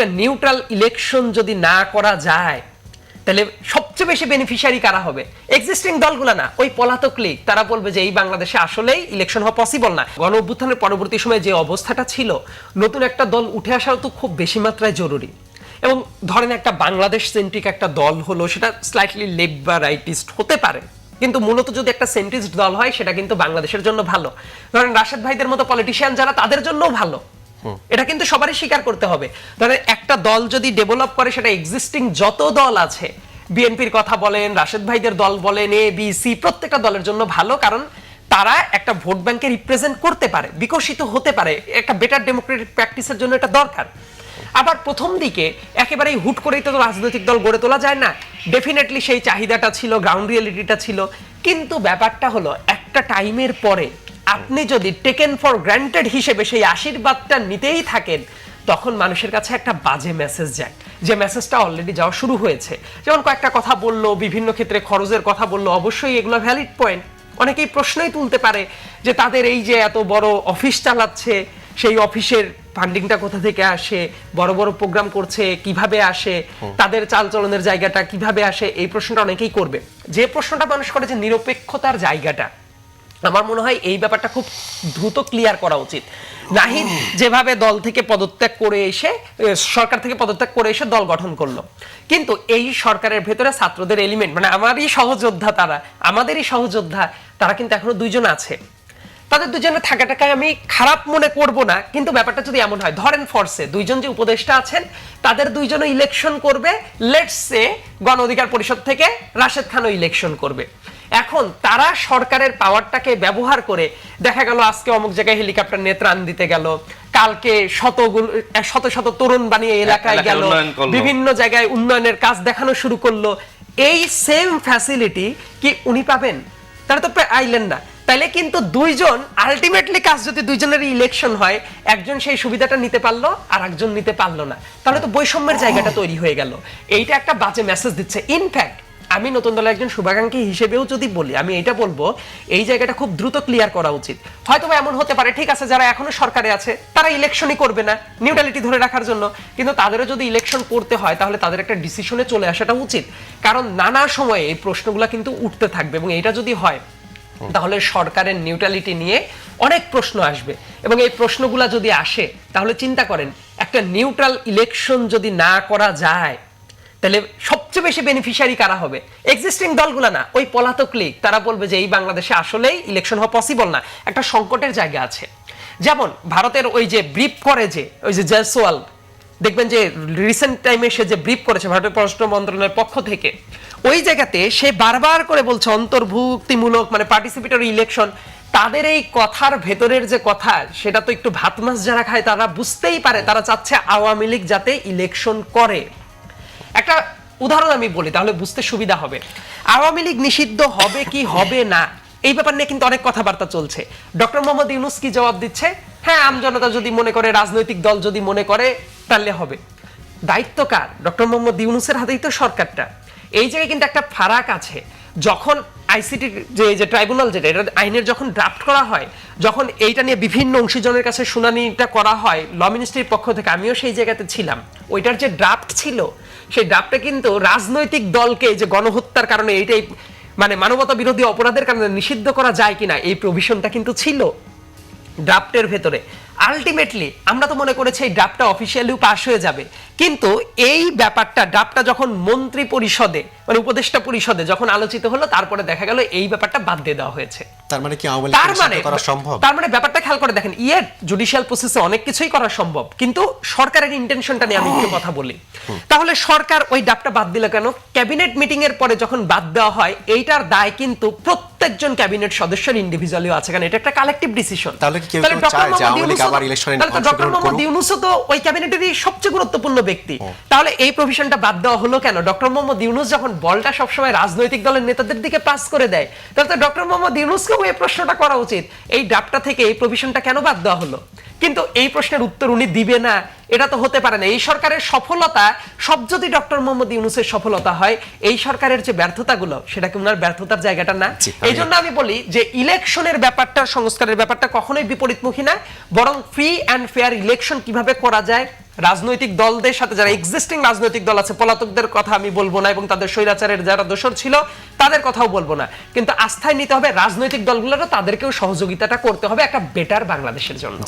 একটা neutral election যদি না করা যায় তাহলে সবচেয়ে বেশি বেনিফিশিয়ারি কারা হবে? এক্সিস্টিং দলগুলো না, ওই পলাতক লীগ। তারা বলবে যে এই বাংলাদেশে আসলেই ইলেকশন হওয়া পসিবল না। গণ অভ্যুত্থানের পরবর্তী সময়ে যে অবস্থাটা ছিল, নতুন একটা দল উঠে আসাও তো খুব বেশি মাত্রায় জরুরি। এবং ধরেন একটা বাংলাদেশ সেন্ট্রিক একটা দল হলো, সেটা স্লাইটলি লেফট বা রাইটিস্ট হতে পারে, কিন্তু মূলত যদি একটা সেন্ট্রিস্ট দল হয় সেটা কিন্তু বাংলাদেশের জন্য ভালো। ধরেন রাশেদ ভাইদের মতো পলিটিশিয়ান যারা, তাদের জন্যও ভালো। এটা কিন্তু সবারই স্বীকার করতে হবে। ধরেন একটা দল যদি ডেভেলপ করে, সেটা এক্সিস্টিং যত দল আছে, বিএনপির কথা বলেন, রাশেদ ভাইদের দল বলেন, এ বি সি, প্রত্যেকটা দলের জন্য ভালো। কারণ তারা একটা ভোট ব্যাংকে রিপ্রেজেন্ট করতে পারে, বিকশিত হতে পারে। একটা বেটার ডেমোক্রেটিক প্র্যাকটিসের জন্য এটা দরকার। আবার প্রথম দিকে একেবারেই হুট করেই তো রাজনৈতিক দল গড়ে তোলা যায় না। ডেফিনেটলি সেই চাহিদাটা ছিল, গ্রাউন্ড রিয়েলিটিটা ছিল। কিন্তু ব্যাপারটা হলো, একটা টাইমের পরে আপনি যদি টেকেন ফর গ্রান্টেড হিসেবে সেই আশীর্বাদটা নিতেই থাকেন, তখন মানুষের কাছে একটা বাজে মেসেজ যায়, যে মেসেজটা অলরেডি যাওয়া শুরু হয়েছে। যেমন কয়েকটা কথা বললো, বিভিন্ন ক্ষেত্রে খরচের কথা বললো, অবশ্যই এগুলো ভ্যালিড পয়েন্ট। অনেকেই প্রশ্নই তুলতে পারে যে তাদের এই যে এত বড় অফিস চালাচ্ছে, সেই অফিসের ফান্ডিংটা কোথা থেকে আসে, বড় বড় প্রোগ্রাম করছে কিভাবে আসে, তাদের চালচলনের জায়গাটা কিভাবে আসে, এই প্রশ্নটা অনেকেই করবে। যে প্রশ্নটা মানুষ করে যে নিরপেক্ষতার জায়গাটা, আমার মনে হয় এই ব্যাপারটা খুব দ্রুত ক্লিয়ার করা উচিত। নাহিদ যেভাবে দল থেকে পদত্যাগ করে এসে, সরকার থেকে পদত্যাগ করে এসে দল গঠন করলো, কিন্তু এই সরকারের ভেতরে ছাত্রদের এলিমেন্ট, মানে আমারই সহযোদ্ধা, তারা আমাদেরই সহযোদ্ধা, তারা কিন্তু এখনো দুইজন আছে। তাদের দুজনের থাকাটাকে আমি খারাপ মনে করব না, কিন্তু ব্যাপারটা যদি এমন হয়, ধরেন ফোর্সে দুইজন যে উপদেষ্টা আছেন, তাদের দুইজনও ইলেকশন করবে, লেটস সে গণ অধিকার পরিষদ থেকে রাশেদ খানও ইলেকশন করবে। এখন তারা সরকারের পাওয়ারটাকে ব্যবহার করে, দেখা গেল আজকে অমুক জায়গায় হেলিকপ্টার নিয়ে ত্রাণ দিতে গেল, কালকে শত শত তরুণ বানিয়ে এলাকায় গেল, বিভিন্ন জায়গায় উন্নয়নের কাজ দেখানো শুরু করলো। এই সেম ফ্যাসিলিটি কি উনি পাবেন? তারা তো আইলেন না। তাইলে কিন্তু দুইজন আলটিমেটলি কাজ, যদি দুইজনের ইলেকশন হয়, একজন সেই সুবিধাটা নিতে পারলো আর একজন নিতে পারলো না, তাহলে তো বৈষম্যের জায়গাটা তৈরি হয়ে গেল। এইটা একটা বাজে মেসেজ দিচ্ছে। ইনফ্যাক্ট আমি নতুন দলের একজন শুভাকাঙ্ক্ষী হিসেবেও যদি বলি, আমি এটা বলবো, এই জায়গাটা খুব দ্রুত ক্লিয়ার করা উচিত। হয়তো এমন হতে পারে, ঠিক আছে, যারা এখনো সরকারে আছে তারা ইলেকশনই করবে না নিউট্রালিটি ধরে রাখার জন্য, কিন্তু তাদেরও যদি ইলেকশন করতে হয় তাহলে তাদের একটা ডিসিশনে চলে আসাটা উচিত। কারণ নানা সময়ে এই প্রশ্নগুলো কিন্তু উঠতে থাকবে, এবং এটা যদি হয় তাহলে সরকারের নিউট্রালিটি নিয়ে অনেক প্রশ্ন আসবে। এবং এই প্রশ্নগুলো যদি আসে, তাহলে চিন্তা করেন, একটা নিউট্রাল ইলেকশন যদি না করা যায় তাহলে সবচেয়ে বেশি বেনিফিশিয়ারি কারা হবে? এক্সিস্টিং দলগুলো না, ওই পলাতক লীগ। তারা বলবে যে এই বাংলাদেশে আসলেই ইলেকশন হওয়া পসিবল না, একটা সংকটের জায়গা আছে। যেমন ভারতের ওই যে ব্রিফ করে, যে ওই যে জয়সওয়াল, দেখবেন যে রিসেন্ট টাইমে সে যে ব্রিফ করেছে ভারতের পররাষ্ট্র মন্ত্রণালয়ের পক্ষ থেকে, ওই জায়গাতে সে বারবার করে বলছে অন্তর্ভুক্তিমূলক, মানে পার্টিসিপেটরি ইলেকশন। তাদের এই কথার ভেতরের যে কথা, সেটা তো একটু ভাত মাছ যারা খায় তারা বুঝতেই পারে, তারা চাচ্ছে আওয়ামী লীগ যাতে ইলেকশন করে। একটা উদাহরণ আমি বলি, তাহলে বুঝতে সুবিধা হবে। আওয়ামী লীগ নিষিদ্ধ হবে কি হবে না, এই ব্যাপার নিয়ে কিন্তু অনেক কথাবার্তা চলছে। ডক্টর মোহাম্মদ ইউনূস কি জবাব দিচ্ছে? হ্যাঁ, আমজনতা যদি মনে করে, রাজনৈতিক দল যদি মনে করে, তাহলে হবে। দায়িত্ব কার? ডক্টর মোহাম্মদ ইউনূসের হাতেই তো সরকারটা। এই জায়গায় কিন্তু একটা ফারাক আছে। যখন আইসিটি যে ট্রাইব্যুনাল, যেটা এটা আইনের যখন ড্রাফট করা হয়, যখন এইটা নিয়ে বিভিন্ন অংশীজনের কাছে শুনানিটা করা হয় ল মিনিস্ট্রির পক্ষ থেকে, আমিও সেই জায়গাতে ছিলাম, ওইটার যে ড্রাফট ছিল, সেই ড্রাফটে কিন্তু রাজনৈতিক দলকে যে গণহত্যার কারণে, এইটাই মানে মানবতা বিরোধী অপরাধের কারণে নিষিদ্ধ করা যায় কিনা, এই প্রভিশনটা কিন্তু ছিল ড্রাফটের ভেতরে। আলটিমেটলি আমরা তো মনে করেছি এই ড্রাফটটা অফিসিয়ালি পাস হয়ে যাবে, কিন্তু এই ব্যাপারটা ড্রাফটটা যখন মন্ত্রী পরিষদে, মানে উপদেষ্টা পরিষদে যখন আলোচিত হলো, তারপরে দেখা গেল এই ব্যাপারটা বাদ দিয়ে দেওয়া হয়েছে। তার মানে কি আওয়ামী লীগ নিষিদ্ধ করা সম্ভব? তার মানে ব্যাপারটা খেয়াল করে দেখেন, জুডিশিয়াল প্রসেসে অনেক কিছুই করা সম্ভব, কিন্তু সরকারের ইন্টেনশনটা নিয়ে আমি একটু কথা বলি। তাহলে সরকার ওই ড্রাফটটা বাদ দিল কেন? ক্যাবিনেট মিটিং এর পরে যখন বাদ দেওয়া হয়, এইটার দায় কিন্তু প্রত্যেকজন ক্যাবিনেট সদস্যের ইন্ডিভিজুয়ালিও আছে, কারণ এটা একটা কালেক্টিভ ডিসিশন। তাহলে কি কেউ চায় যে আওয়ামী লীগ আবার ইলেকশনে ডক্টর মোহাম্মদ ইউনূসও তো ওই ক্যাবিনেটেরই সবচেয়ে গুরুত্বপূর্ণ ব্যক্তি। তাহলে এই প্রভিশনটা বাদ দেওয়া হলো কেন? ডক্টর মোহাম্মদ ইউনূস যখন বলটা সবসময় রাজনৈতিক দলের নেতাদের দিকে পাস করে দেয়, তাহলে তো ডক্টর মোহাম্মদ ইউনূসকেও এই প্রশ্নটা করা উচিত, এই ড্রাফটটা থেকে এই প্রভিশনটা কেন বাদ দেওয়া হলো? কিন্তু এই প্রশ্নের উত্তর উনি দিবে না, এটা তো হতে পারে না। এই সরকারের সফলতা সব যদি ডক্টর মোহাম্মদ ইউনূসের সফলতা হয়, এই সরকারের যে ব্যর্থতাগুলো সেটা কি ওনার ব্যর্থতার জায়গাটা না? এই জন্য আমি বলি যে ইলেকশনের ব্যাপারটা, সংস্কারের ব্যাপারটা কখনোই বিপরীতমুখী না, বরং ফ্রি অ্যান্ড ফেয়ার ইলেকশন কিভাবে করা যায়, রাজনৈতিক দলদের সাথে, যারা এক্সিস্টিং রাজনৈতিক দল আছে, পলাতকদের কথা আমি বলবো না, এবং তাদের স্বৈরাচারের যারা দোষর ছিল তাদের কথাও বলবো না, কিন্তু আস্থায় নিতে হবে রাজনৈতিক দলগুলোরও, তাদেরকেও সহযোগিতাটা করতে হবে একটা বেটার বাংলাদেশের জন্য।